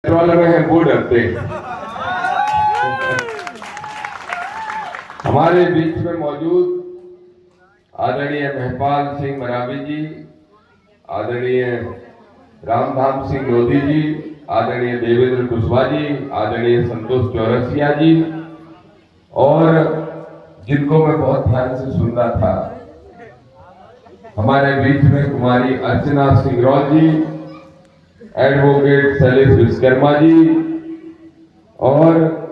वाले में है वो डरते हैं। हमारे बीच में मौजूद आदरणीय महपाल सिंह मरावी जी, आदरणीय रामधाम सिंह लोधी जी, आदरणीय देवेंद्र कुशवाहा जी, आदरणीय संतोष चौरसिया जी, और जिनको मैं बहुत ध्यान से सुन रहा था, हमारे बीच में कुमारी अर्चना सिंगरौल जी, एडवोकेट शैलेश विश्वकर्मा जी, और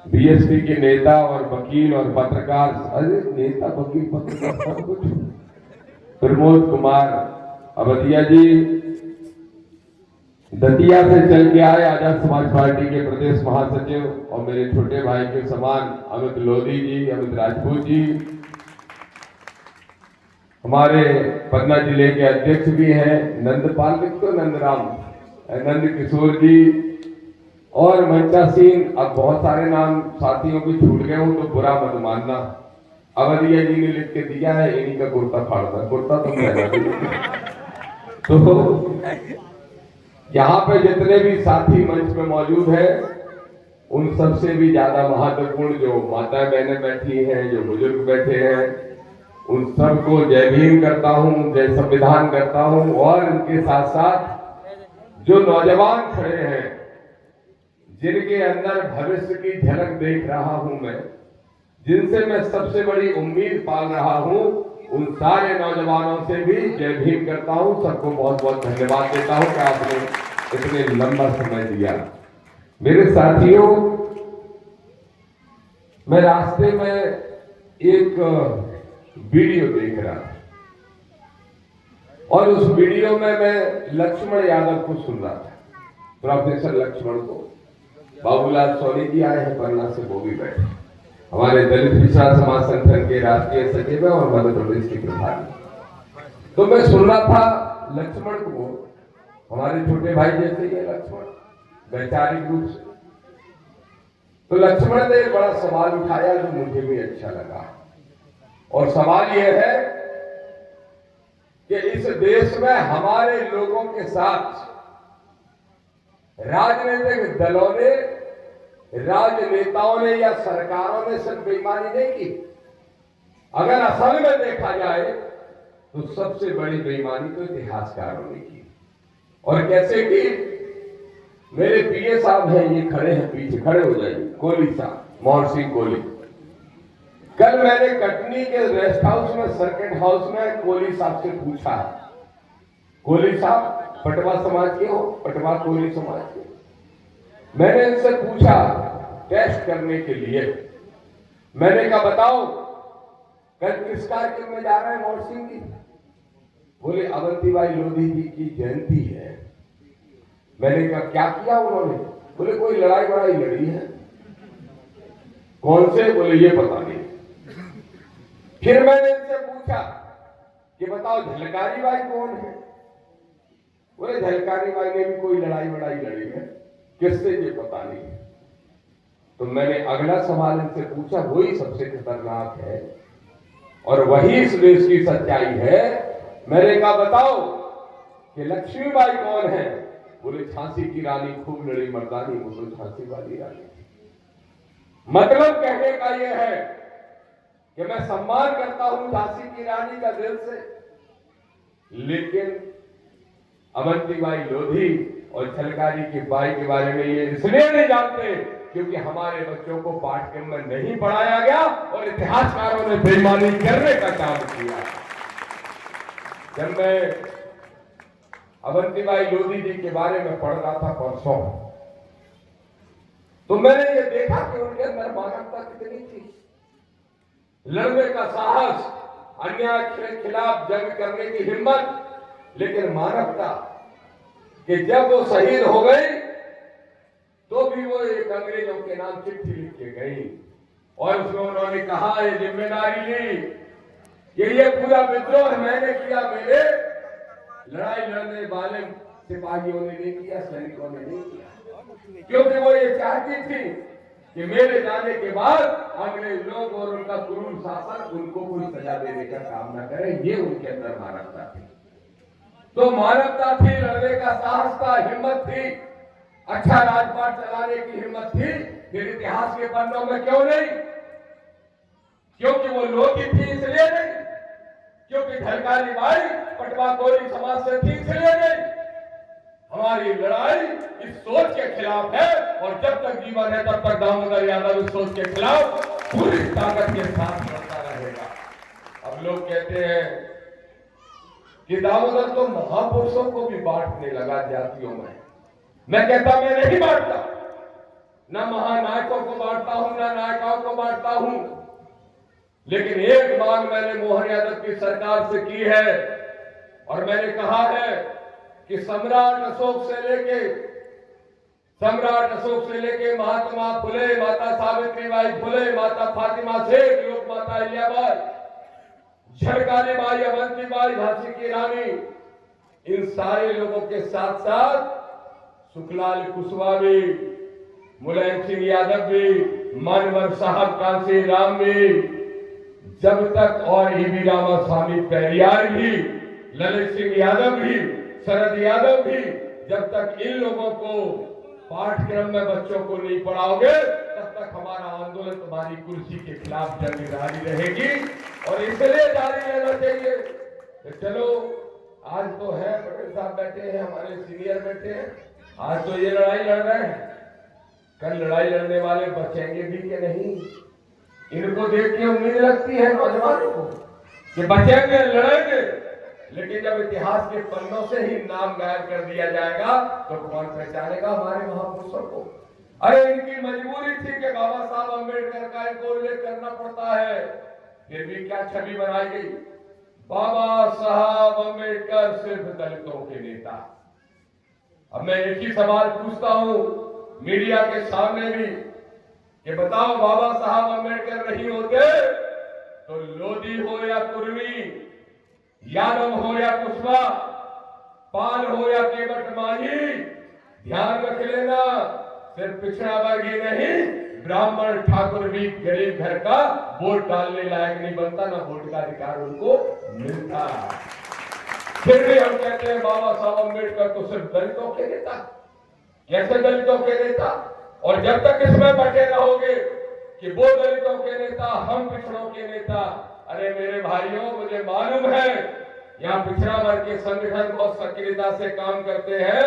बीएसपी के नेता और वकील और पत्रकार, अरे नेता वकील पत्रकार सब कुछ, प्रमोद कुमार अवधिया जी, दतिया से चल के आए आजाद समाज पार्टी के प्रदेश महासचिव और मेरे छोटे भाई के समान अमित लोधी जी, अमित राजपूत जी, हमारे पन्ना जिले के अध्यक्ष भी हैं नंदपाल तो नंदराम, नंद किशोर जी, और मंचासीन। अब बहुत सारे नाम साथियों के छूट गए हूं तो बुरा मत मानना। अवधिया जी ने लिख के दिया है, इन्हीं का कुर्ता फाड़ता, कुर्ता तो तो यहाँ पे जितने भी साथी मंच पे मौजूद हैं, उन सबसे भी ज्यादा महत्वपूर्ण जो माता बहनें बैठी हैं, जो बुजुर्ग बैठे हैं, उन सबको जय भीम करता हूं, जय संविधान करता हूं। और उनके साथ साथ जो नौजवान खड़े हैं, जिनके अंदर भविष्य की झलक देख रहा हूं मैं, जिनसे मैं सबसे बड़ी उम्मीद पाल रहा हूं, उन सारे नौजवानों से भी जय भीम करता हूं। सबको बहुत बहुत धन्यवाद देता हूं कि आपने इतने लंबा समय दिया। मेरे साथियों, मैं रास्ते में एक वीडियो देख रहा था और उस वीडियो में मैं लक्ष्मण यादव को सुन रहा था, प्रोफेसर लक्ष्मण को। बाबूलाल सोनी जी आए हैं पन्ना से, वो भी बैठे, हमारे दलित पिछड़ा समाज संगठन के राष्ट्रीय सचिव और मध्य प्रदेश के प्रभारी। तो मैं सुन रहा था लक्ष्मण को, हमारे छोटे भाई जैसे ही है लक्ष्मण, वैचारिक रूप से। तो लक्ष्मण ने एक बड़ा सवाल उठाया जो मुझे भी अच्छा लगा, और सवाल यह है कि इस देश में हमारे लोगों के साथ राजनीतिक दलों ने, राजनेताओं ने या सरकारों ने सिर्फ बेईमानी नहीं की। अगर असल में देखा जाए तो सबसे बड़ी बेईमानी तो इतिहासकारों ने की। और कैसे की? मेरे पीए साहब हैं, ये खड़े हैं पीछे, खड़े हो जाइए, कोहली साहब, मोहन सिंह कोहली। कल मैंने कटनी के रेस्ट हाउस में, सर्किट हाउस में कोहली साहब से पूछा, कोहली साहब पटवा समाज के हो, पटवा कोहली समाज के। मैंने इनसे पूछा टेस्ट करने के लिए, मैंने कहा बताओ कल किस कार्यक्रम में जा रहे हैं मोहन सिंह जी? बोले अवंतीबाई लोधी जी की जयंती है। मैंने कहा क्या किया उन्होंने? बोले कोई लड़ाई वड़ाई लड़ी है। कौन से? बोले ये पता नहीं। फिर मैंने इनसे पूछा कि बताओ झलकारी बाई कौन है? बोले झलकारी बाई ने भी कोई लड़ाई वड़ाई लड़ी है, किससे ये पता नहीं। तो मैंने अगला सवाल इनसे पूछा, वही सबसे खतरनाक है और वही इस देश की सच्चाई है। मैंने कहा बताओ कि लक्ष्मीबाई कौन है? बोले झांसी की रानी, खूब लड़ी मर्दानी, वो तो झांसी वाली रानी। मतलब कहने का यह है कि मैं सम्मान करता हूं झांसी की रानी का दिल से, लेकिन अवंतीबाई लोधी और झलकारी की बाई के बारे में ये इसलिए नहीं जानते क्योंकि हमारे बच्चों को पाठ्यक्रम में नहीं पढ़ाया गया और इतिहासकारों ने बेईमानी करने का काम किया। जब मैं अवंतीबाई लोधी जी के बारे में पढ़ रहा था परसों, तो मैंने ये देखा कि उनके अंदर मानवता कितनी थी, लड़ने का साहस, अन्याय के खिलाफ जंग करने की हिम्मत, लेकिन मानवता कि जब वो शहीद हो गई तो भी वो एक अंग्रेजों के नाम चिट्ठी लिख के गई और उसमें उन्होंने कहा, ये जिम्मेदारी ली कि ये पूरा विद्रोह मैंने किया, मेरे लड़ाई लड़ने वाले सिपाहियों ने नहीं किया, सैनिकों ने नहीं किया, क्योंकि वो ये चाहती थी कि मेरे जाने के बाद अंग्रेज लोग और उनका क्रूर शासन उनको कोई सजा देने का काम न करे। ये उनके अंदर मानवता थी। तो मानवता थी, लड़ने का साहस था, हिम्मत थी, अच्छा राजपाट चलाने की हिम्मत थी, फिर इतिहास के पन्नों में क्यों नहीं? क्योंकि वो लोधी थी इसलिए नहीं, क्योंकि ढलकाली बाई पटवा कोरी समाज से थी इसलिए नहीं। हमारी लड़ाई इस सोच के खिलाफ है और जब तक जीवन है तब तक दामोदर यादव इस सोच के खिलाफ पूरी ताकत के साथ लड़ता रहेगा। अब लोग कहते हैं कि दामोदर तो महापुरुषों को भी बांटने लगा जातियों में। मैं कहता मैं नहीं बांटता, न महानायकों को बांटता हूं, न नायिकाओं को बांटता हूं, लेकिन एक मांग मैंने मोहन यादव की सरकार से की है और मैंने कहा है कि सम्राट अशोक से लेके महात्मा फुले, माता सावित्रीबाई फुले, माता फातिमा शेख, लोक माता अहिल्याबाई, झलकारी बाई, अवंतीबाई, झांसी की रानी, इन सारे लोगों के साथ साथ सुखलाल कुशवाहा भी, मुलायम सिंह यादव भी, मानवर साहब, कांसी राम भी, जब तक और ईवी रामास्वामी पेरियार भी, ललित सिंह यादव भी, शरद यादव भी, जब तक इन लोगों को पाठ्यक्रम में बच्चों को नहीं पढ़ाओगे तब तक हमारा आंदोलन तुम्हारी कुर्सी के खिलाफ जंग जारी रहेगी और इसलिए जारी रहना चाहिए। तो चलो आज तो है, पटेल साहब बैठे हैं, हमारे सीनियर बैठे हैं, आज तो ये लड़ाई लड़ रहे हैं, कल लड़ाई लड़ने वाले बचेंगे भी कि नहीं? इनको देख के उम्मीद लगती है नौजवानों को कि बचेंगे, लड़ेंगे, लेकिन जब इतिहास के पन्नों से ही नाम गायब कर दिया जाएगा तो कौन पहचानेगा हमारे महापुरुषों को? अरे इनकी मजबूरी थी कि बाबा साहब अम्बेडकर का इनको उल्लेख करना पड़ता है, फिर भी क्या छवि बनाई गई? बाबा साहब अम्बेडकर सिर्फ दलितों के नेता। अब मैं एक ही सवाल पूछता हूं मीडिया के सामने भी कि बताओ बाबा साहब अम्बेडकर नहीं होते तो लोधी हो या कुर्मी, यादव हो या कुशवाहा, पाल हो या केवट माझी, ध्यान रख लेना सिर्फ पिछड़ा वर्ग ही नहीं, ब्राह्मण ठाकुर भी गरीब घर का वोट डालने लायक नहीं बनता, ना वोट का अधिकार उनको मिलता। फिर भी हम कहते हैं बाबा साहब अम्बेडकर तो सिर्फ दलितों के नेता। कैसे दलितों के नेता? और जब तक इसमें बटे रहोगे कि वो दलितों के नेता, हम पिछड़ों के नेता, अरे मेरे भाइयों मुझे मालूम है यहाँ पिछड़ा वर्ग के संगठन बहुत सक्रियता से काम करते हैं,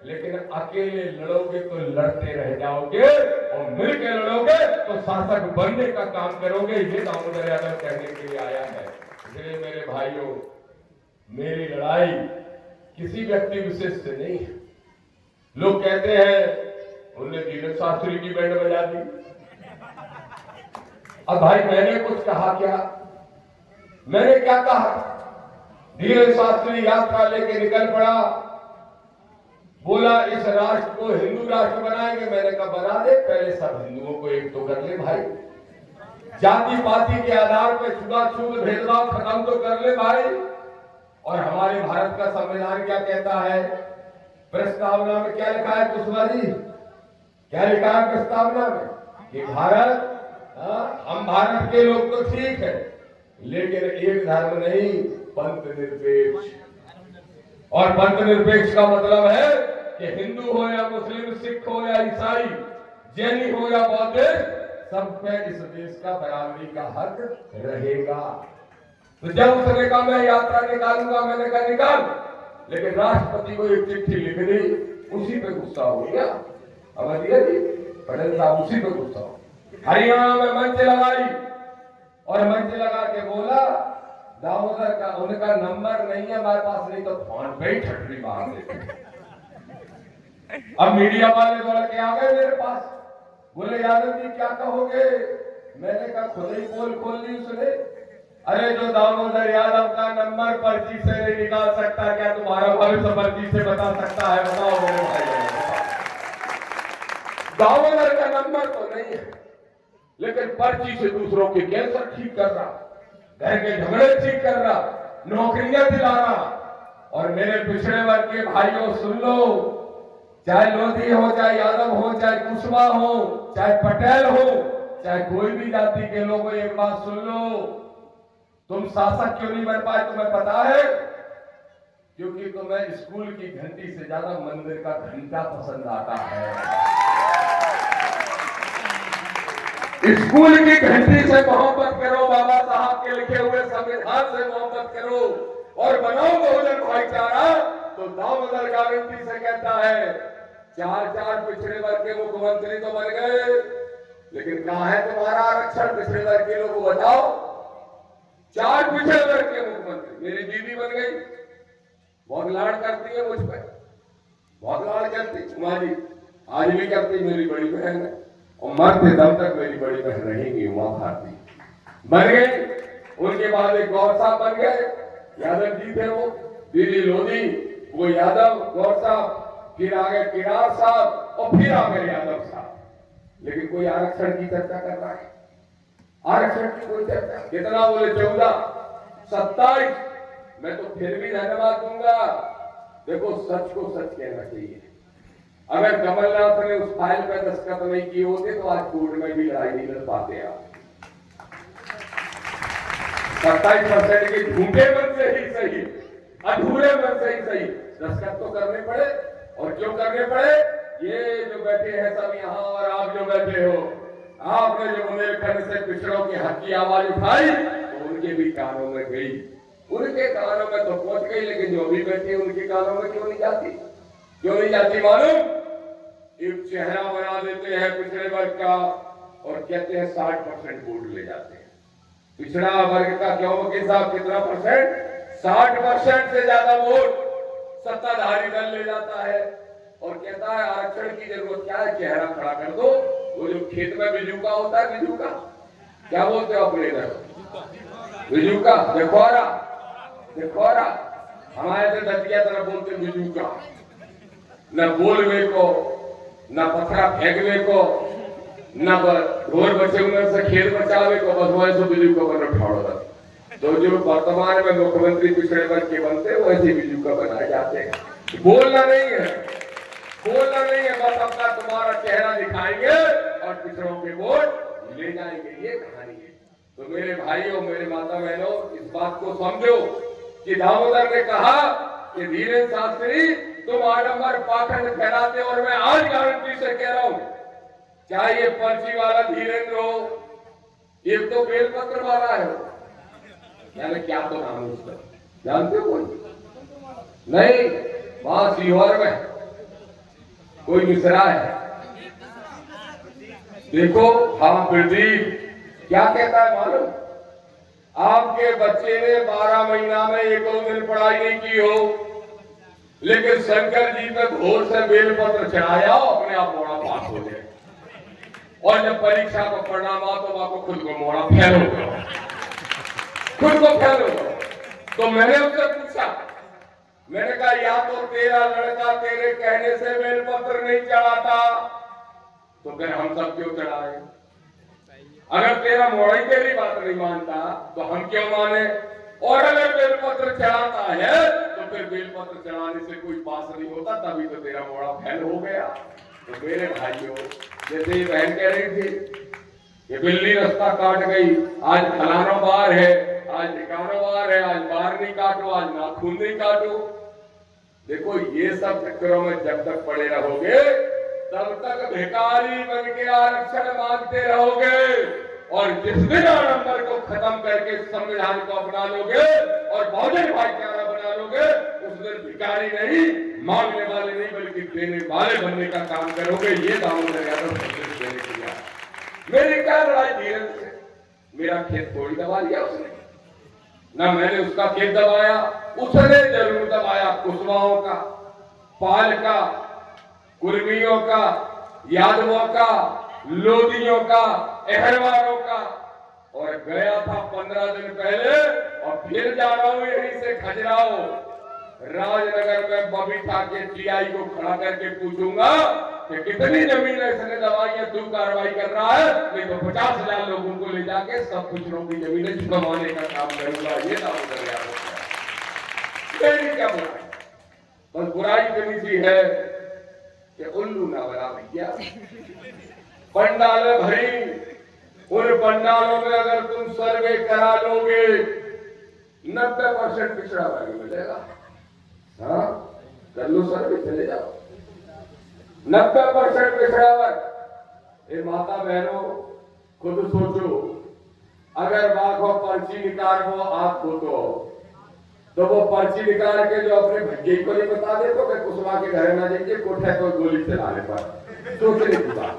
लेकिन अकेले लड़ोगे तो लड़ते रह जाओगे और मिलकर लड़ोगे तो शासक बनने का काम करोगे। ये दामोदर यादव कहने के लिए आया है। इसलिए मेरे भाइयों, मेरी लड़ाई किसी व्यक्ति विशेष से नहीं है। लोग कहते हैं उन्होंने धीरज शास्त्री की बैंड बजा दी। अब भाई मैंने कुछ कहा क्या? मैंने क्या कहा? धीरज शास्त्री यात्रा लेके निकल पड़ा, बोला इस राष्ट्र को हिंदू राष्ट्र बनाएंगे। मैंने कहा बना दे, पहले सब हिंदुओं को एक तो कर ले भाई, जाति पाति के आधार पर छुआछूत भेदभाव खत्म तो कर ले भाई। और हमारे भारत का संविधान क्या कहता है? प्रस्तावना में क्या लिखा है कुशवाहा जी? क्या लिखा है प्रस्तावना में? कि भारत, हम भारत के लोग तो ठीक है लेकिन एक धर्म नहीं, पंथ निरपेक्ष। और पंथ निरपेक्ष का मतलब है कि हिंदू हो या मुस्लिम, सिख हो या ईसाई, जैनी हो या बौद्धिस्ट, सब पे इस देश का बराबरी का हक रहेगा। तो जब उसने कहा मैं यात्रा निकालूंगा, मैंने कहा निकाल, लेकिन राष्ट्रपति को एक चिट्ठी लिख दी, उसी पे गुस्सा हो गया। अब जी पटेल साहब उसी पे गुस्सा हो। हरियाणा में मंच लगाई और मंच लगा के बोला दामोदर का, उनका नंबर नहीं है हमारे पास, नहीं तो फोन पे ही ठटरी मार देते। अब मीडिया वाले दौड़ के आ गए मेरे पास, बोले यादव जी क्या कहोगे? मैंने कहा खुद ही पोल खोल ली उसने। अरे जो दामोदर यादव का नंबर पर्ची से नहीं निकाल सकता, क्या तुम्हारा भविष्य पर्ची से बता सकता है? बताओ मेरे भाई। दामोदर का नंबर तो नहीं है, लेकिन पर्ची से दूसरों के कैंसर ठीक कर रहा, घर के झगड़े ठीक कर रहा, नौकरियां दिला रहा। और मेरे पिछड़े वर्ग के भाइयों सुन लो, चाहे लोधी हो, चाहे यादव हो, चाहे कुशवाहा हो, चाहे पटेल हो, चाहे कोई भी जाति के लोग, एक बात सुन लो, तुम शासक क्यों नहीं बन पाए? तुम्हें पता है क्योंकि तुम्हें स्कूल की घंटी से ज्यादा मंदिर का घंटा पसंद आता है। स्कूल की घंटी से मोहब्बत करो, बाबा साहब के लिखे हुए संविधान से मोहब्बत करो और बनाओ बहुजन भाईचारा। तो दामोदर गारंटी से कहता है, चार पिछड़े वर्ग के मुख्यमंत्री तो बन गए, लेकिन कहां है तुम्हारा आरक्षण? पिछड़े वर्ग के लोगों को बताओ। 4 पिछड़े वर्ग के मुख्यमंत्री, मेरी बीवी बन गई, बहुत लाड़ करती है मुझ पर, बहुत लाड़ करती। उमा जी आज भी करती, मेरी बड़ी बहन है और मरते दम तक मेरी बड़ी बहन रहेंगी। उमा भारती बन गई, उनके बाद एक गौर साहब बन गए, यादव जी थे वो, दीदी लोधी, वो यादव गौर साहब, फिर आ गए किरार साहब और फिर आ गए यादव साहब। लेकिन कोई आरक्षण की चर्चा कर रहा है? आरक्षण की कोई चर्चा? कितना बोले? 14, 27। मैं तो फिर भी धन्यवाद दूंगा। देखो, सच को सच कहना चाहिए। अगर कमलनाथ ने उस फाइल पर दस्तखत नहीं किए होते तो आज कोर्ट में भी लड़ाई नहीं लड़ पाते आप। 27% के झूठे मन से ही सही, अधूरे मन से ही सही दस्तखत तो करने पड़े। और क्यों करने पड़े? ये जो बैठे हैं सब यहाँ और आप जो बैठे हो, आपने जो बुंदेलखंड से पिछड़ों के हक की आवाज उठाई तो उनके भी कानों में गई, उनके कानों में तो पहुंच गई, लेकिन जो अभी बैठे उनके कानों में क्यों नहीं जाती? क्यों नहीं जाती मालूम? एक चेहरा बना देते हैं पिछड़े वर्ग का और कहते हैं 60% वोट ले जाते हैं। पिछड़ा वर्ग का क्यों वकील साहब कितना परसेंट? 60% से ज्यादा वोट सत्ताधारी दल ले जाता है और कहता है आरक्षण की जरूरत क्या है, चेहरा खड़ा कर दो। वो जो खेत में बिजूका होता है, बिजूका क्या बोलते हो अपने इधर? बिजूका, देखौरा, देखौरा, हमारे इधर दतिया तरफ बोलते बिजूका। न बोलवे को, न पत्थरा फेंकने को, न ढोर बचे उन्हें से खेत बचावे को, बस वैसे बिजूका बन उठाओ। तो जो वर्तमान में मुख्यमंत्री पिछड़े वर्ग के बनते हैं वैसे बिजूका बनाए जाते हैं। बोलना नहीं है, बोलना नहीं है, बस अपना तुम्हारा चेहरा दिखाएंगे और पिछड़ों के वोट ले जाएंगे, ये कहानी है। तो मेरे भाइयों, मेरे माता बहनों, इस बात को समझो कि दामोदर ने कहा कि धीरेन्द्र शास्त्री तुम आडंबर पाखंड फैलाते, और मैं आज गारंटी से कह रहा हूं, चाहे ये पर्ची वाला धीरेन्द्र हो, एक तो बेलपत्र वाला है, यानी क्या तो नाम है उसका, जानते हो? कोई नहीं, वहां सीहोर में कोई मिश्रा है, देखो। हाँ, प्रदीप क्या कहता है मालूम? आपके बच्चे ने 12 महीना में एक दिन पढ़ाई नहीं की हो, लेकिन शंकर जी पे घोर से बेलपत्र चढ़ाया, अपने आप मोड़ा पास हो जाए, और जब परीक्षा का परिणाम आ तो आपको खुद को मोड़ा फेल हो गया, खुद को फेल हो गया। तो मैंने उससे पूछा, मैंने कहा या तो तेरा लड़का तेरे कहने से बेलपत्र नहीं चढ़ाता, तो फिर हम सब क्यों चढ़ाए? अगर तेरा मोड़ी तेरी बात नहीं मानता तो हम क्यों माने? और अगर बेलपत्र चढ़ाता है तो फिर बेलपत्र चढ़ाने से कोई पास नहीं होता, तभी तो तेरा मोड़ा फेल हो गया। तो मेरे भाइयों, जैसे ये बहन कह रही थी कि बिल्ली रास्ता काट गई, आज फलाना बार है, आज ठिकाना बार है, आज बार नहीं काटो, आज नाखून नहीं काटो। देखो, ये सब चक्करों में जब तक पड़े रहोगे तब तक भिखारी बन के आरक्षण मांगते रहोगे, और जिस दिन आडंबर को खत्म करके संविधान को अपना लोगे और बहुजन भाईचारा बना लोगे, उस दिन भिखारी नहीं, मांगने वाले नहीं, बल्कि देने वाले बनने का काम करोगे। ये दामोदर यादव संदेश देने के लिए मेरी क्या लड़ाई धीरेन्द्र से? मेरा खेत थोड़ी दबा लिया उसने, ना मैंने उसका खेत दबाया, उसने जरूर दबाया कुशवाहों का, पाल का, कुर्मियों का, यादवों का, लोधियों का, अहरवारों का। और गया था 15 दिन पहले, और फिर जा रहा हूं यहीं से खजुराहो, राजनगर में बबीता के टीआई को खड़ा करके पूछूंगा कि कितनी जमीन इसने दबाई है, तू कार्रवाई कर रहा है, नहीं तो 50,000 लोगों को ले जाके सब पिछड़ों की जमीनें छुड़वाने का काम करूंगा। ये दामोदर यादव मेरी क्या बुराई? बस बुराई करनी सी है कि उल्लू ना बना भैया। पंडाल भरी, उन पंडालों में अगर तुम सर्वे करा लोगे 90% पिछड़ा वर्ग मिलेगा, हाँ, कर लो सर्वे, चले जाओ। 90% पिछड़ा वर्ग। ये माता बहनों खुद सोचो, अगर बाघों पर्ची निकाल वो आपको तो वो पर्ची निकाल के जो अपने भैया को नहीं बता दे तो मैं कुशवा के घर ना जाइए, कोठे को गोली चलाने पर सोचने की बात।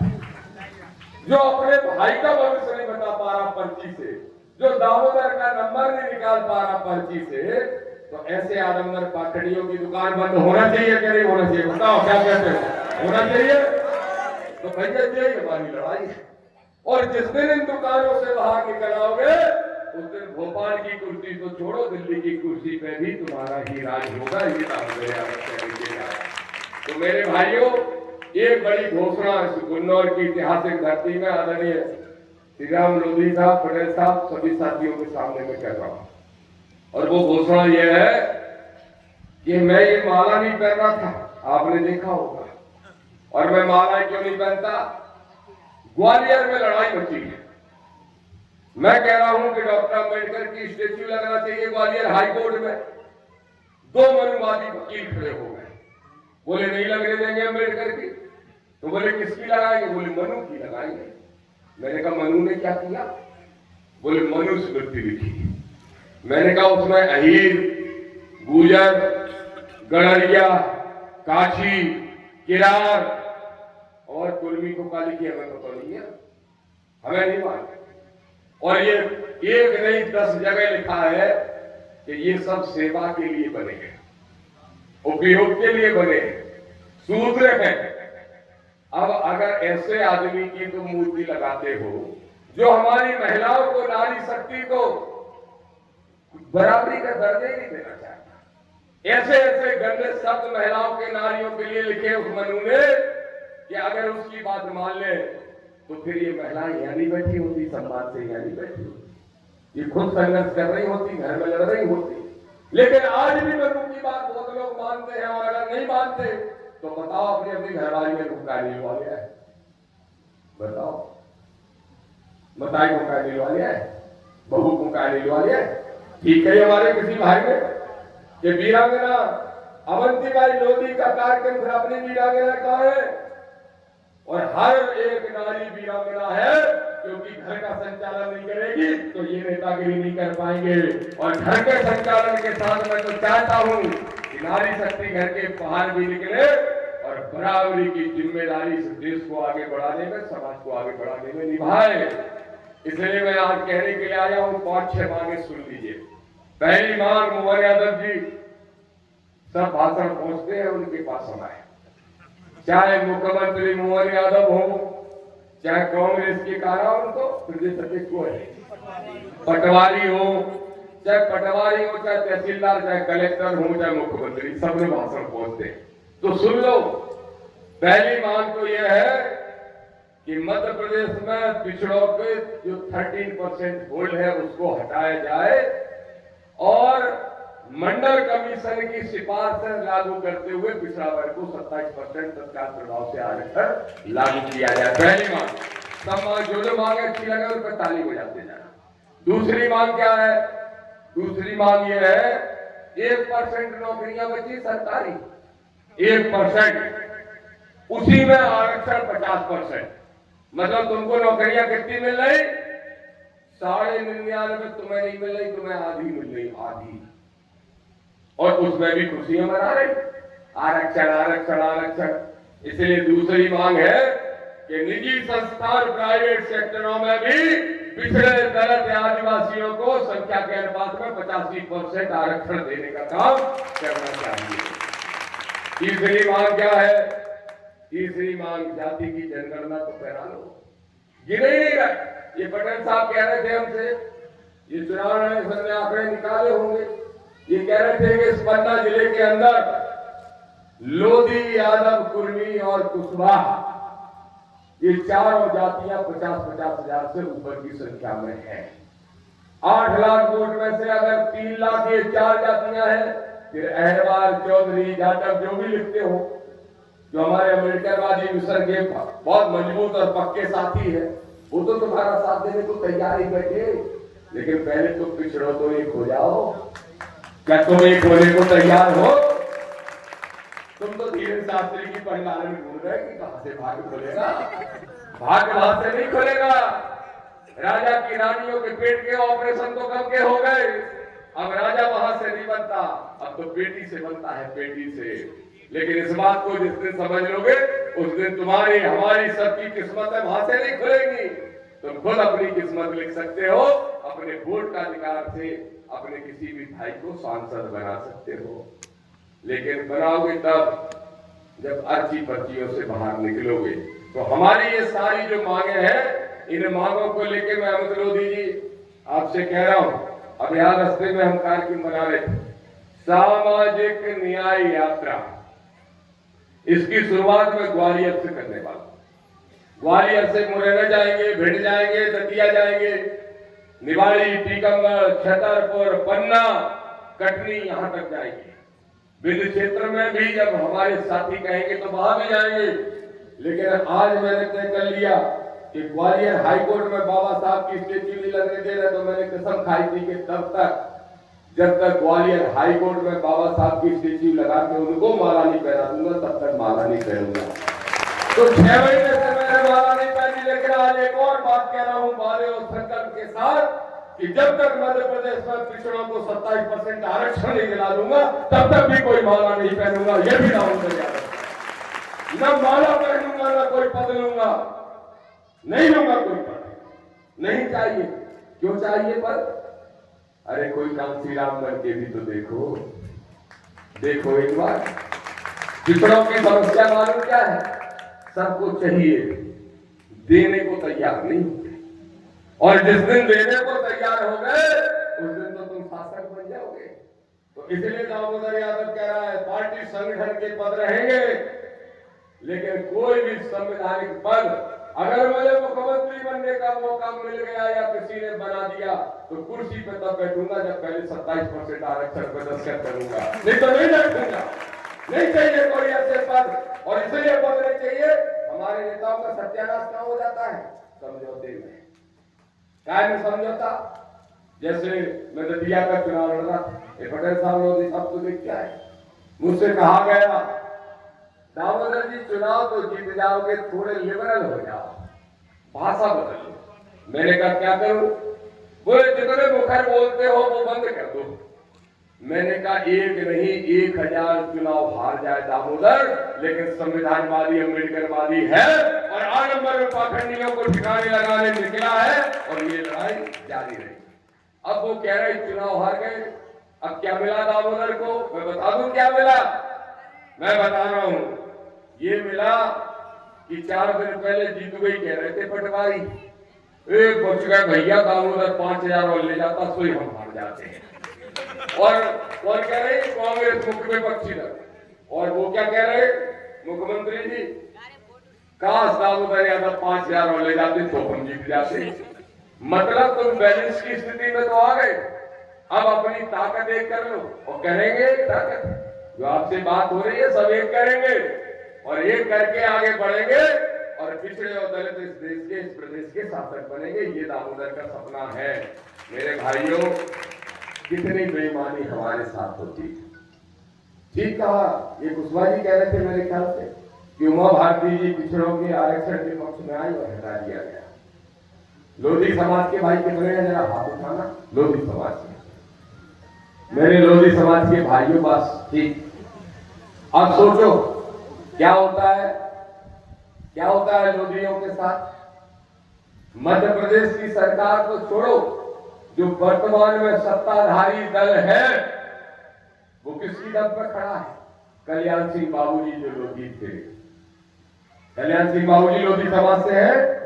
जो अपने भाई का भविष्य नहीं बता पा रहा पर्ची से, जो दामोदर का नंबर नहीं निकाल पा रहा पर्ची से, तो ऐसे आडंबर पाखड़ियों की दुकान बंद होना चाहिए कि नहीं होना चाहिए? बताओ क्या कहते हो, होना चाहिए? तो भैया यही हमारी लड़ाई है। और जिस दिन इन दुकानों से बाहर निकल आओगे उस दिन भोपाल की कुर्सी तो छोड़ो, दिल्ली की कुर्सी पे भी तुम्हारा ही राज होगा। ये तो मेरे भाइयों, एक बड़ी घोषणा गुन्नौर की ऐतिहासिक धरती में आदरणीय श्री राम लोधी साहब, पटेल साहब, सभी साथियों के सामने में कर रहा हूं। और वो घोषणा ये है कि मैं ये माला नहीं पहनना था, आपने देखा होगा, और मैं माला क्यों नहीं पहनता? ग्वालियर में लड़ाई मची है। मैं कह रहा हूं कि डॉक्टर अम्बेडकर की स्टेच्यू लगना चाहिए ग्वालियर हाई कोर्ट में। 2 मनुवादी वकील खड़े हो गए, बोले नहीं लगने देंगे अम्बेडकर की। तो बोले किसकी लगाएंगे? बोले मनु की लगाएंगे। मैंने कहा मनु ने क्या किया? बोले मनुस्मृति लिखी। मैंने कहा उसमें अहीर, गुजर, गड़रिया, काशी, किरार और कुर्मी को काली की हमें पता नहीं है, हमें नहीं मालूम। और ये एक नहीं 10 जगह लिखा है कि ये सब सेवा के लिए बने हैं, उपयोग के लिए बने हैं, सूत्र है। अब अगर ऐसे आदमी की तुम मूर्ति लगाते हो जो हमारी महिलाओं को, नारी शक्ति को बराबरी का दर्जा ही नहीं देना चाहता, ऐसे ऐसे गंदे शब्द महिलाओं के, नारियों के लिए लिखे उस मनु ने कि अगर उसकी बात मान ले तो फिर ये महिलाएं यहाँ नहीं बैठी होती, सम्मान से यहाँ नहीं बैठी होती, ये खुद संघर्ष कर रही होती, घर में लड़ रही होती। लेकिन आज भी मनु की बात बहुत लोग मानते हैं, और अगर नहीं मानते तो बताओ अपनी अपनी घरवाली में धोखा नहीं हुआ है? बताओ, बताई धोखा नहीं हुआ है? बहू को का नहीं हुआ है? ठीक है, हमारे किसी भाई ने कि वीरांगना अवंतीबाई लोधी का कार्यक्रम फिर अपनी वीरांगना कहा है, और हर एक नारी वीरांगना है, क्योंकि घर का संचालन नहीं करेगी तो ये नेतागिरी नहीं कर पाएंगे। और घर के संचालन के साथ मैं तो चाहता हूं कि नारी शक्ति घर के बाहर भी निकले और बराबरी की जिम्मेदारी से देश को आगे बढ़ाने में, समाज को आगे बढ़ाने में निभाए। इसलिए मैं आज कहने के लिए आया हूं, 5-6 मांगे सुन लीजिए। पहली मांग, मोहन यादव जी सब भाषण पहुंचते हैं उनके पास समय, चाहे मुख्यमंत्री मोहन यादव हो, चाहे कांग्रेस के कारण उनको प्रदेश अध्यक्ष को है, पटवारी हो, चाहे पटवारी हो, चाहे तहसीलदार, चाहे कलेक्टर हो, चाहे मुख्यमंत्री, सबने भाषण पहुंचते हैं। तो सुन लो, पहली मांग तो यह है कि मध्य प्रदेश में पिछड़ों के जो 13% होल्ड है उसको हटाया जाए और मंडल कमीशन की सिफारिश लागू करते हुए पिछड़ा वर्ग को 27% तत्काल प्रभाव से आरक्षण लागू किया जाए। पहली मांग। सब मांग जो मांग अच्छी लगे उन पर ताली बजाते जाना। दूसरी मांग क्या है? दूसरी मांग ये है 1% नौकरियां बची सरकारी, 1%, उसी में आरक्षण 50%। मतलब तुमको नौकरियां कितनी मिल रही? 99.5 तुम्हें नहीं मिल रही, तुम्हें आधी मिल रही, आधी, और उसमें भी खुशियां मना रही, आरक्षण आरक्षण आरक्षण। इसलिए दूसरी मांग है कि निजी संस्थान, प्राइवेट सेक्टरों में भी पिछड़े दलित आदिवासियों को संख्या के अनुपात में 85% आरक्षण देने का काम करना चाहिए। तीसरी मांग क्या है? तीसरी मांग जाति की जनगणना तो करा लो, गिने ही नहीं रहे। ये पटेल साहब कह रहे थे हमसे, ये चुनाव आयोग ने आंकड़े निकाले होंगे, ये कह रहे थे कि इस पन्ना जिले के अंदर लोधी, यादव, कुर्मी और कुशवाहा, ये चारों जातियां 50-50 हजार से ऊपर की संख्या में है। 8 लाख वोट में से अगर 3 लाख ये 4 जातियां हैं, फिर अहरवाल, चौधरी, जाटव जो भी लिखते हो, जो हमारे अम्बेडकरवादी मिशन के बहुत मजबूत और पक्के साथी है, वो तो तुम्हारा साथ देने को तैयार ही बैठे। लेकिन पहले तुम पिछड़ो तो एक हो जाओ। क्या तुम एक होने को तैयार हो? तुम तो धीरेन्द्र शास्त्री की परिवार में भूल गए कि कहां से भाग्य खुलेगा। भाग्य वहां से नहीं खुलेगा। राजा की रानियों के पेट के ऑपरेशन तो कब के हो गए, अब राजा वहां से नहीं बनता, अब तो बेटी से बनता है, बेटी से। लेकिन इस बात को जिस दिन समझ लोगे उस दिन तुम्हारी हमारी सबकी किस्मतें वहां से नहीं खुलेंगी। तुम खुद अपनी किस्मत लिख सकते हो, अपने वोट का अधिकार से अपने किसी भी भाई को सांसद बना सकते हो। लेकिन बनाओगे तब जब अर्जी पर्चियों से बाहर निकलोगे। तो हमारी ये सारी जो मांगे हैं, इन मांगों को लेकर मैं अमित लोधी जी आपसे कह रहा हूं, अब यहाँ रास्ते में हम कार्यक्रम बना रहे थे, सामाजिक न्याय यात्रा, इसकी शुरुआत में ग्वालियर से करने वाला। ग्वालियर से मुरैना जाएंगे, भिंड जाएंगे, दतिया जाएंगे, निवाड़ी, टीकमगढ़, छतरपुर, पन्ना, कटनी, यहां तक जाएंगे। विंध्य क्षेत्र में भी जब हमारे साथी कहेंगे तो वहां भी जाएंगे। लेकिन आज मैंने तय कर लिया कि ग्वालियर हाईकोर्ट में बाबा साहब की स्टेच्यू नहीं लगने दे रहे, तो मैंने कसम खाई थी कि जब तक ग्वालियर हाईकोर्ट में बाबा साहब की स्टेच्यू लगा के उनको माला नहीं पहना दूंगा, तब तक माला नहीं पहनूंगा। तो 6 महीने से मैंने माला नहीं पहनी, लेकिन आज एक और बात कह रहा हूं वादे और संकल्प के साथ कि जब तक मध्य प्रदेश में पिछड़ों को 27% आरक्षण नहीं दिला दूंगा, तब तक भी कोई माला नहीं पहनूंगा। यह भी नाम कर जाएगा, न माला पहनूंगा, न कोई पद लूंगा, नहीं लूंगा कोई पद, नहीं चाहिए। क्यों चाहिए पद? अरे कोई कांसी राम बन के भी तो देखो एक बार। पिछड़ों की समस्या मालूम क्या है? सबको चाहिए, देने को तैयार नहीं होते, और जिस दिन देने को तैयार हो गए उस दिन तो तुम शासक बन जाओगे। तो इसलिए दामोदर यादव कह रहा है पार्टी संगठन के पद रहेंगे, लेकिन कोई भी संवैधानिक पद अगर मुझे मुख्यमंत्री बनने का मौका मिल गया या किसी ने बना दिया तो कुर्सी पे तब बैठूंगा जब पहले 27% आरक्षण पर दस्तखत करूंगा, नहीं तो नहीं बैठूंगा। नहीं चाहिए कोई ऐसे पद, और इसलिए पद नहीं चाहिए। हमारे नेताओं का सत्यानाश कहां हो जाता है? समझौते में। काय में समझौता? जैसे मैं दतिया का चुनाव लड़ रहा, पटेल साहब लोधी साहब तो देख क्या है, मुझसे कहा गया दामोदर जी चुनाव तो जीत जाओगे, थोड़े लिबरल हो जाओ, भाषा बदल लो। मैंने कहा क्या करूं? बोले जितने मुखर बोलते हो वो बंद कर दो। मैंने कहा एक नहीं 1000 चुनाव हार जाए दामोदर, लेकिन संविधानवादी अम्बेडकरवादी है और 8 नंबर में पाखंडियों को ठिकाने लगाने निकला है, और ये लड़ाई जारी रही। अब वो कह रहे चुनाव हार गए, अब क्या मिला दामोदर को? मैं बता दूं क्या मिला? मैं बता रहा हूं, ये मिला कि 4 दिन पहले जीत गई कह रहे थे पटवारी, एक बच गया भैया दामोदर 5000 और ले जाता, सोई हम हार जाते हैं। और कौन कह रहे? कांग्रेस मुख्य विपक्षी दल। और वो क्या कह रहे? मुख्यमंत्री जी काश दामोदर यादव 5000 और ले जाते तो हम जीत जाते। मतलब तुम बैलेंस की स्थिति में तो आ गए, अब अपनी ताकत एक कर लो, और करेंगे ताकत जो आपसे बात हो रही है सब एक करेंगे, और एक करके आगे बढ़ेंगे, और पिछड़े और दलित इस देश के, इस प्रदेश के शासक बनेंगे। ये दामोदर का सपना है। मेरे भाइयों, कितनी बेईमानी हमारे साथ होती है। ठीक कहा, ये कुशवाहा जी कह रहे थे मेरे ख्याल से कि उमा भारती जी पिछड़ों के आरक्षण के पक्ष में आई और हटा दिया गया। लोधी समाज के भाई कितने हैं? जरा हाथ उठाना। लोधी समाज के, मेरे लोधी समाज के भाइयों, बस ठीक। अब सोचो क्या होता है, क्या होता है लोधियों के साथ। मध्य प्रदेश की सरकार को छोड़ो, जो वर्तमान में सत्ताधारी दल है वो किसकी दम पर खड़ा है? कल्याण सिंह बाबूजी जो लोधी थे। कल्याण सिंह बाबूजी लोधी समाज से है।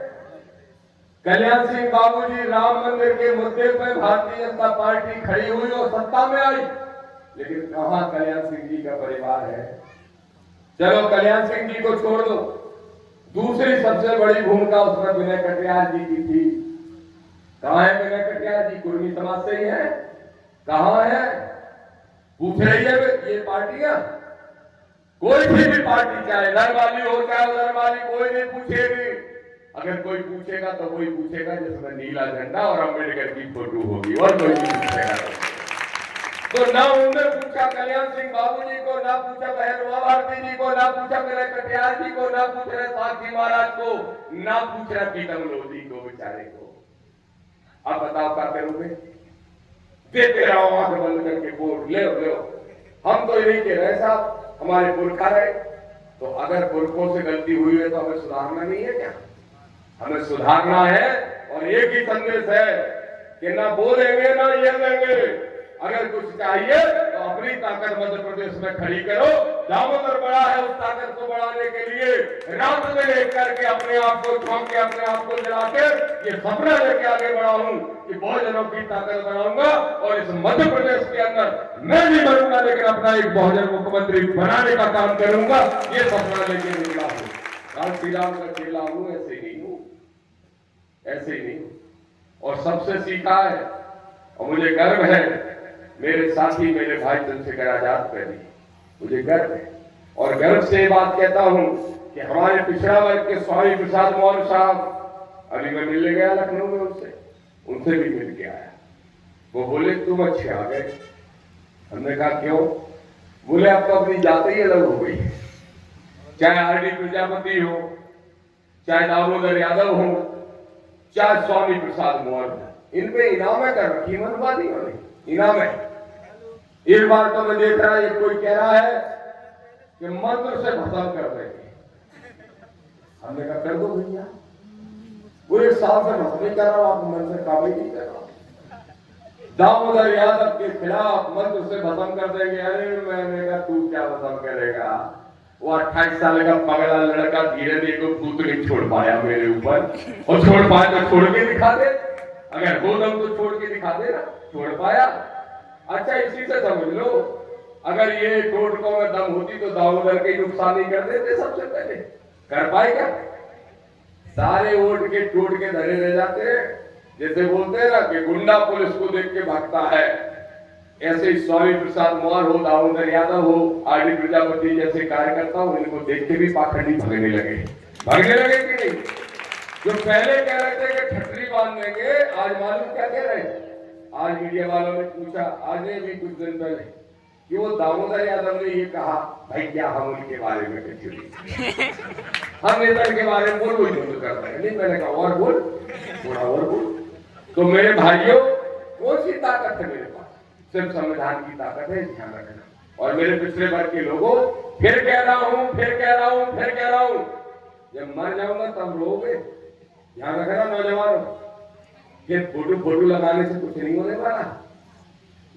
कल्याण सिंह बाबूजी राम मंदिर के मुद्दे पर भारतीय जनता पार्टी खड़ी हुई और सत्ता में आई, लेकिन कहां कल्याण सिंह जी का परिवार है? चलो कल्याण सिंह जी को छोड़ दो, दूसरी सबसे बड़ी भूमिका उसमें विनय कटियार जी की थी। कहां है विनय कटियार जी? कुर्मी समाज से ही है। कहां है? पूछ रही है ये पार्टियां, कोई भी पार्टी, चाहे नर वाली हो चाहे उधर वाली, कोई नहीं पूछेगी। अगर कोई पूछेगा तो वही पूछेगा जिसमें नीला झंडा और अम्बेडकर की फोटो होगी, और कोई नहीं पूछेगा। तो ना उन्होंने पूछा कल्याण सिंह बाबू जी को, ना पूछा बहन उमा भारती जी को, ना पूछा मेरे कटियार जी को, ना पूछ रहे साक्षी महाराज को, ना पूछ रहे प्रीतम लोधी को बेचारे को। अब बताओ क्या करोगे? देते रहो आंख बंद करके वोट, ले लो। हम तो यही कह रहे साहब, हमारे पुरखा रहे, तो अगर पुरखों से गलती हुई है तो हमें सुधारना नहीं है क्या? हमें सुधारना है। और एक ही संदेश है कि ना बोलेंगे ना ये देंगे। अगर कुछ चाहिए तो अपनी ताकत मध्य प्रदेश में खड़ी करो। दामोदर बड़ा है, उस ताकत को बढ़ाने के लिए रात में लेकर करके अपने आप को झोंक के, अपने आप को जला के ये सपना लेके आगे बढ़ा हूं कि बहुजनों की ताकत बनाऊंगा और इस मध्य प्रदेश के अंदर मैं भी बनूंगा, लेकिन अपना एक बहुजन मुख्यमंत्री बनाने का काम करूंगा। ये सपना लेके निकला हूं। राम श्री राम का चेला हूं, ऐसे ही नहीं हूं, ऐसे ही नहीं। और सबसे सीखा है और मुझे गर्व है, मेरे साथी मेरे भाई चंद्रशेखर आजाद पर भी मुझे गर्व है। और गर्व से बात कहता हूं कि हमारे पिछड़ा वर्ग के स्वामी प्रसाद मौर्य साहब, अभी मैं मिलने गया लखनऊ में उनसे भी मिल के आया। वो बोले तुम अच्छे आ गए। हमने कहा क्यों? बोले अब तो अपनी जात ही अलग हो गई, चाहे आरडी प्रजापति हो, चाहे दामोदर यादव हो, चाहे स्वामी प्रसाद मौर्य, इनपे इनाम है कर रखी मनवादियों ने, इनाम है। एक बार तो मैं देख रहा, एक कोई कह रहा है कि मंत्र से भस्म कर देंगे। हमने कहा कर दो भैया, वो एक साल से भस्म नहीं कर रहा, आप मन से काम ही नहीं कर रहा। दामोदर यादव के खिलाफ मंत्र से भस्म कर देंगे। अरे मैंने कहा तू क्या भस्म करेगा? वो 28 साल का पगला लड़का धीरे धीरे को भूत नहीं छोड़ पाया मेरे ऊपर, और छोड़ पाया तो छोड़ के दिखा दे, अगर हो दम तो छोड़ के दिखा दे ना। छोड़ पाया, अच्छा इसी से समझ लो, अगर ये टोटकों में दम होती तो दामोदर के नुकसान ही कर देते सबसे पहले। कर पाए क्या? सारे वोट के टूट के धरे रह जाते हैं। जैसे बोलते हैं ना कि गुंडा पुलिस को देख के भागता है, ऐसे ही स्वामी प्रसाद मौर्य हो, दामोदर यादव हो, आरडी प्रजापति जैसे कार्यकर्ता हो, इनको देख के भी पाखंडी भागने लगे कि नहीं? जो पहले कह रहे थे कि ठटरी बांध देंगे, आज मालूम क्या कह रहे हैं? आज मीडिया वालों ने पूछा, आज ने भी कुछ दिन पहले, कि वो दामोदर यादव ने ये कहा, भाई क्या हम उनके बारे में हम नेता के बारे में बोल करते हैं। नहीं, मैंने कहा और बोल, थोड़ा और बोल। तो मेरे भाइयों, कौन सी ताकत है मेरे पास? सिर्फ संविधान की ताकत है, ध्यान रखना। और मेरे पिछले वर्ग के लोगों, फिर कह रहा हूं, जब मर जाऊंगा तब रोगे। ध्यान रखना नौजवानों, कि फोटो लगाने से कुछ नहीं होने वाला।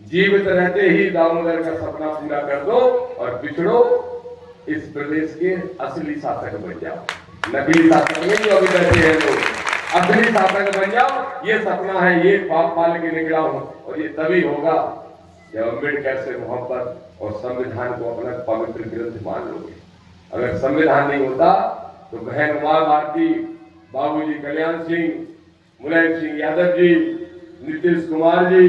जीवित रहते ही दामोदर का सपना पूरा कर दो और बिछड़ो, इस प्रदेश के असली शासक बन जाओ। नकली शासक नहीं अभी बैठे हैं लोग, असली शासक बन जाओ। ये सपना है, ये पाप पाल के निकला हूं, और ये तभी होगा जब अम्बेडकर से मोहब्बत और संविधान को अपना पवित्र ग्रंथ मान लोगे। अगर संविधान नहीं होता तो बहन उमा भारती, बाबूजी कल्याण सिंह, मुलायम सिंह यादव जी, नीतीश कुमार जी,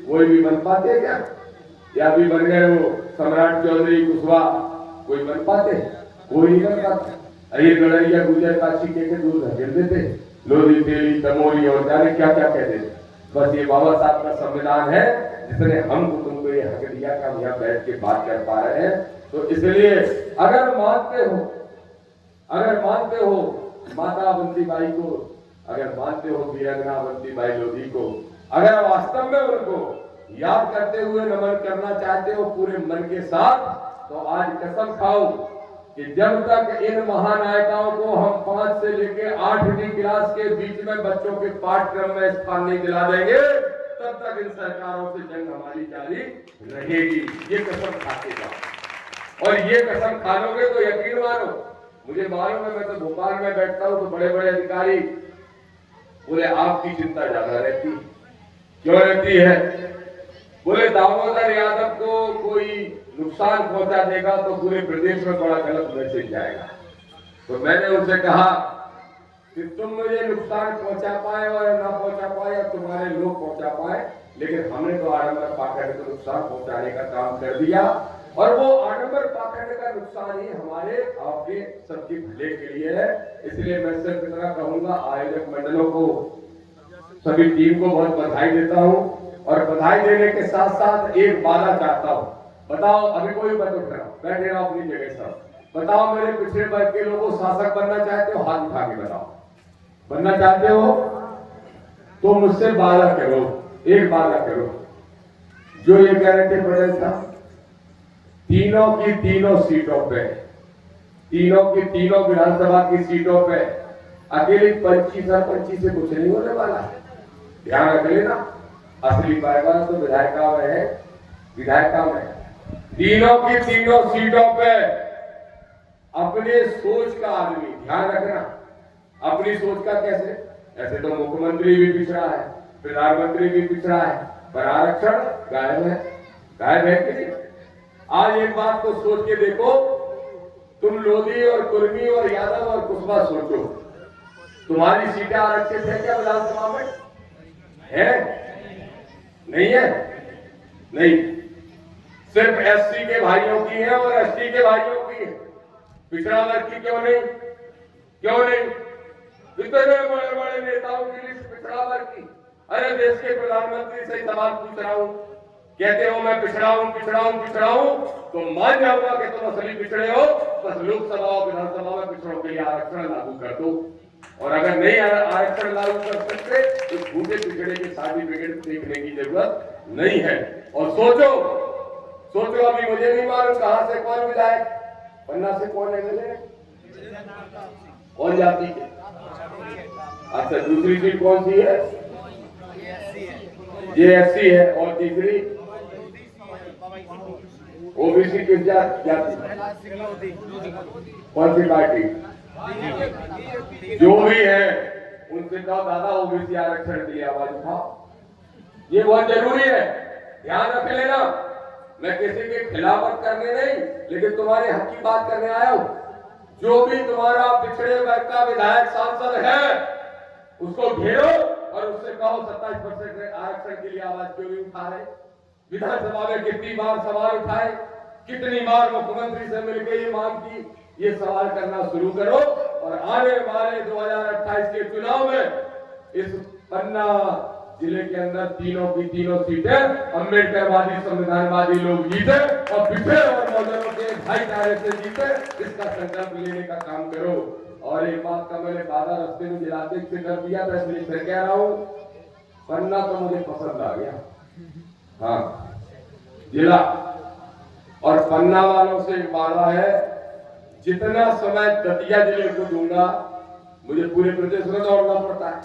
कोई भी बन पाते क्या? या भी बन गए वो सम्राट चौधरी कुशवाहा, कोई बन पाते? कोई नहीं बन पाता। अहिर गड़ैया गुजर काशी के दूर धकेल देते, लोधी तेली तमोरी और जाने क्या क्या कह देते। बस ये बाबा साहब का संविधान है जिसने हमको तुमको ये हक दिया कि हम यहाँ बैठ के बात कर पा रहे हैं। तो इसलिए अगर मानते हो माता बंसीबाई को, अगर मानते हो वीरंगना बंसीबाई लोधी को, अगर वास्तव में उनको याद करते हुए नमन करना चाहते हो पूरे मन के साथ, तो आज कसम खाओ कि जब तक इन महानायकों को हम 5 से लेकर 8वीं क्लास के बीच में बच्चों के पाठ्यक्रम में स्थान नहीं दिला देंगे, तब तक इन सरकारों से जंग हमारी जारी रहेगी। ये कसम खाते जाओ, और ये कसम खा लोगे तो यकीन मानो, मुझे मालूम है, मैं तो भोपाल में बैठता हूं तो बड़े बड़े अधिकारी बोले आपकी चिंता ज्यादा रहती, क्यों रहती है? बोले दामोदर यादव को कोई नुकसान पहुंचा देगा तो पूरे प्रदेश में बड़ा गलत मैसेज जाएगा। तो मैंने उनसे कहा कि तुम मुझे नुकसान पहुंचा पाए और ना पहुंचा पाए या तुम्हारे लोग पहुंचा पाए, लेकिन हमने तो आडंबर पाखंड को नुकसान पहुंचाने का काम कर दिया, और वो आडंबर पाखंड का नुकसान ही हमारे आपके सबके भले के लिए है। इसलिए मैं सिर्फ इतना कहूंगा, आयोजक मंडलों को, सभी टीम को बहुत बधाई देता हूं, और बधाई देने के साथ साथ एक वादा चाहता हूं। बताओ, अभी कोई मत उठ रहा, बैठे रहो अपनी जगह सब। बताओ, मेरे पिछड़े वर्ग के लोगों शासक बनना चाहते हो? हाथ उठा के बताओ। बनना चाहते हो तो मुझसे वादा करो, एक वादा करो। जो ये कह रहे थे पटेल साहब, तीनों की तीनों सीटों पे, तीनों की तीनों विधानसभा की सीटों पे अकेली 25 और 25 से कुछ नहीं होने वाला है। ध्यान रख लेना, असली पैगाम तो विधायिका में है, विधायिका में। तीनों की तीनों सीटों पे अपने सोच का आदमी, ध्यान रखना, अपनी सोच का कैसे? ऐसे तो मुख्यमंत्री भी पिछड़ा है, प्रधानमंत्री भी पिछड़ा है, पर आरक्षण गायब है। गायब है कि नहीं? आज एक बात को सोच के देखो, तुम लोधी और कुर्मी और यादव और कुशवाहा सोचो, तुम्हारी सीटें आरक्षित है क्या विधानसभा में? है? नहीं है? नहीं, सिर्फ एससी के भाइयों की है और एसटी के भाइयों की है। पिछड़ा वर्ग की क्यों नहीं? क्यों नहीं? इतने बड़े बड़े नेताओं की लिस्ट पिछड़ा वर्ग की। अरे देश के प्रधानमंत्री से सवाल पूछ रहा हूं, कहते हो मैं पिछड़ा हूं, पिछड़ा हूं, पिछड़ा हूं, तो मान जाऊंगा कि तुम असली पिछड़े हो। बस लोकसभा और विधानसभा में पिछड़ों के लिए आरक्षण लागू कर दो। और अगर नहीं आरक्षण लागू कर सकते तो झूठे पिछड़े के सर्टिफिकेट देखने की जरूरत नहीं है। और सोचो, सोचो, अभी मुझे नहीं मालूम कहां से कौन विधायक, पन्ना से कौन है मिले, कौन जाति के? अच्छा, दूसरी सीट कौन सी है? ये एससी है। और तीसरी ओबीसी किस जाति? कौन सी पार्टी? जो भी है उनसे कहो दादा ओबीसी आरक्षण के लिए आवाज उठाओ। ये बहुत जरूरी है, ध्यान रख लेना। मैं किसी के खिलाफत करने नहीं, लेकिन तुम्हारे हक की बात करने आया हूं। जो भी तुम्हारा पिछड़े वर्ग का विधायक सांसद है उसको घेरो और उससे कहो 27% आरक्षण के लिए आवाज क्यों नहीं उठा रहे? विधानसभा में कितनी बार सवाल उठाए, कितनी बार मुख्यमंत्री से मिलकर ये मांग की? ये सवाल करना शुरू करो और आने वाले 2028 के चुनाव में इस पन्ना जिले के अंदर तीनों की तीनों सीटें अम्बेडकरवादी संविधानवादी लोग जीते और पिछड़े और मौजूदों के भाईचारे से जीते, इसका संकल्प लेने का काम करो। और एक बात का मैंने वादा रास्ते में जिलाते से कर दिया था, इसलिए फिर कह रहा हूं, पन्ना तो मुझे पसंद आ गया। हाँ, जिला और पन्ना वालों से एक वादा है, जितना समय दतिया जिले को दूंगा, मुझे पूरे प्रदेश में दौड़ना पड़ता है।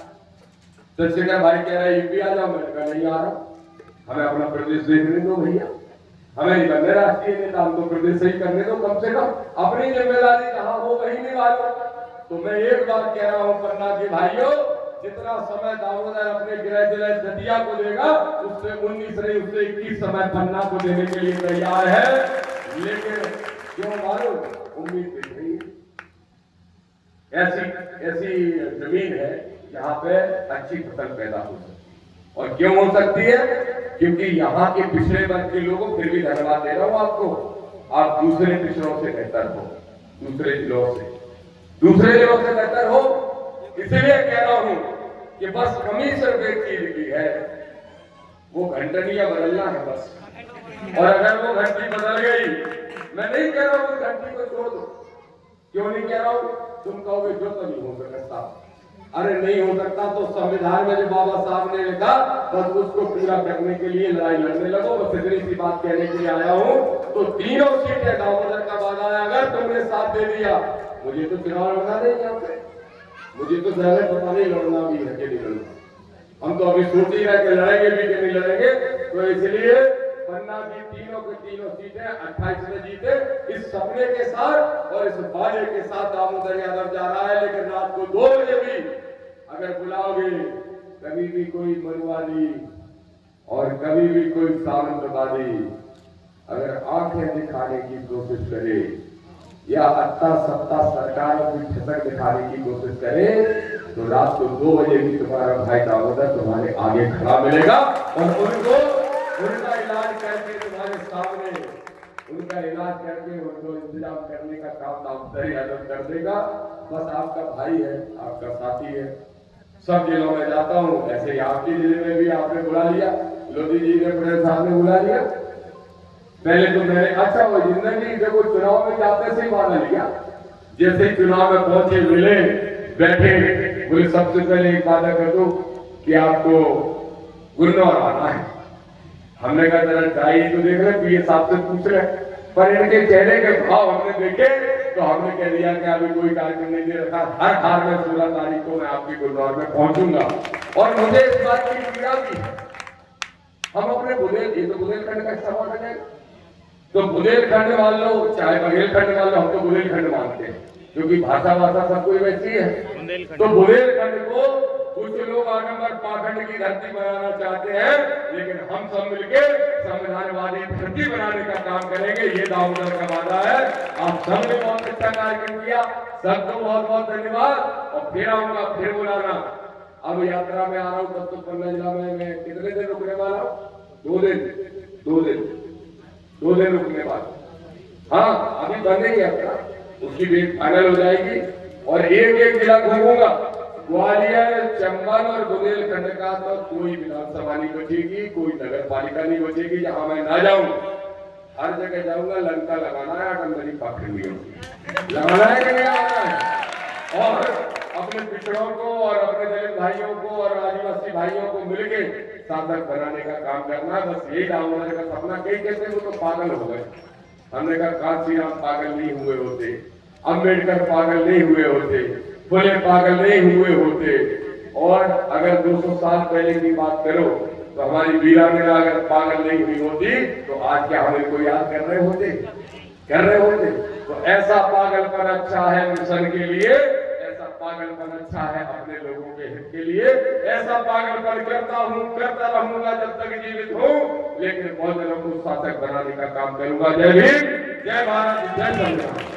चंद्रशेखर भाई कह रहे यूपी आ जाओ, मैंने कहा नहीं आ रहा, हमें अपना प्रदेश देखने दो भैया, हमें नहीं बनने राष्ट्रीय नेता, हम तो प्रदेश से ही करने दो, कम से कम अपनी जिम्मेदारी जहां हो वही निभाओ। तो मैं एक बात कह रहा हूं पन्ना के भाइयों, जितना समय दामोदर अपने गृह जिले दतिया को देगा, उससे 19 नहीं उससे 21 समय पन्ना को देने के लिए तैयार है। लेकिन क्यों मालूम, उम्मीद दिख रही है, ऐसी जमीन है जहां पे अच्छी फसल पैदा हो सकती। और क्यों हो सकती है? क्योंकि यहाँ के पिछड़े वर्ग के लोगों, फिर भी धन्यवाद दे रहा हूं आपको, आप दूसरे पिछड़ों से बेहतर हो, दूसरे जिलों से बेहतर हो। इसलिए कह रहा हूं कि बस कमी सिर्फ एक चीज की है, वो घंटनियां बदलना है बस। और अगर वो घंटी बदल गई, मैं नहीं कह रहा हूं घंटी को छोड़ दो, क्यों नहीं कह रहा हूं? तुम कहोगे जो तो नहीं हो सकता, अरे नहीं हो सकता तो संविधान में जो बाबा साहब ने लिखा बस उसको पूरा करने के लिए लड़ाई लड़ने लगो। बस इतनी सी बात कहने के लिए आया हूं। तो तीनों सीटें दामोदर का वादा है, अगर तुमने साथ दे दिया, मुझे तो चुनाव लड़ना नहीं यहाँ पे, मुझे तो ज्यादा पता नहीं लड़ना भी है कि नहीं लड़ना। हम तो अभी सोच ही रहे कि लड़ेंगे भी कि नहीं लड़ेंगे। तो इसलिए पन्ना की तीनों की तीनों सीटें 28 में जीते, इस सपने के साथ और इस वादे के साथ दामोदर यादव जा रहा है। लेकिन रात को 2 बजे भी अगर बुलाओगे, कभी भी कोई मनुवादी और कभी भी कोई सामंतवादी अगर आंखें दिखाने की कोशिश करे या अत्ता सत्ता सरकारों की छटक दिखाने की कोशिश करे, तो रात को 2 बजे भी तुम्हारा भाई दामोदर तुम्हारे आगे खड़ा मिलेगा और उनका इलाज करके तुम्हारे सामने, उनका इलाज करके उनको इंतजाम करने का काम दामोदर यादव कर देगा। बस आपका भाई है, आपका साथी है। सब जिलों में जाता हूँ, ऐसे आपके जिले में भी आपने बुला लिया। लोधी जी ने अपने सामने बुला लिया। पहले तो मैंने अच्छा वो जिंदगी देखो चुनाव में जाते से ही वादा लिया, जैसे ही चुनाव में पहुंचे मिले बैठे बोले सबसे पहले एक वादा कर दो कि आपको गुरनौर आना है। हमने कहा जरा डाई तो देख रहे पीए साहब से पूछ रहे, पर इनके चेहरे के भाव हमने देखे तो हमने कह दिया कि अभी कोई कार्यक्रम नहीं दे रखा, हर हाल में 16 तारीख को मैं आपकी गुरनौर में पहुंचूंगा। और मुझे इस बात की पीड़ा भी है, हम अपने ये तो बुंदेलखंड का हिस्सा माना जाएगा, तो बुंदेलखंड मान लो चाहे बघेलखंड मान लो, हम तो बुंदेलखंड मानते हैं क्योंकि भाषा सब कोई वैसी है। तो बुंदेलखंड को कुछ लोग आगंबर पाखंड की धरती बनाना चाहते हैं, लेकिन हम सब मिलकर संविधानवादी धरती बनाने का काम करेंगे, ये दामोदर का वादा है। आप सबने बहुत अच्छा कार्यक्रम किया, सबको बहुत बहुत धन्यवाद। और फिर आऊंगा, फिर बुलाना। अब यात्रा में आ रहा हूँ, तब तो पन्ना जिला में मैं कितने दिन रुकने वाला हूँ? 2 दिन रुकने वाला। हाँ, अभी बनेगी यात्रा, उसकी डेट फाइनल हो जाएगी और एक जिला घूमूंगा। ग्वालियर, चंबल और बुंदेलखंड का तो कोई विधानसभा नहीं बचेगी, कोई नगर पालिका नहीं बचेगी जहां मैं ना जाऊं। हर जगह जाऊंगा, लंका लगाना है, आडम्बरी पाखंडियों लगाना है कि नहीं लगाना है। और अपने पिछड़ों को और अपने दलित भाइयों को और आदिवासी भाइयों को मिलकर शासक बनाने का काम करना है। बस यही दामोदर का सपना। कई कहते वो तो पागल हो गए, हमने कहा कांशीराम पागल नहीं हुए होते, अम्बेडकर पागल नहीं हुए होते, फुले पागल नहीं हुए होते। और अगर 200 साल पहले की बात करो तो हमारी वीरांगना अगर पागल नहीं हुई होती तो आज क्या हम इनको याद कर रहे होते। तो ऐसा पागलपन अच्छा है मिशन के लिए, ऐसा पागलपन अच्छा है अपने लोगों के हित के लिए। ऐसा पागलपन करता रहूंगा जब तक जीवित हूँ, लेकिन बहुजनों को शासक बनाने का काम करूंगा। जय भीम, जय भारत, जय संविधान।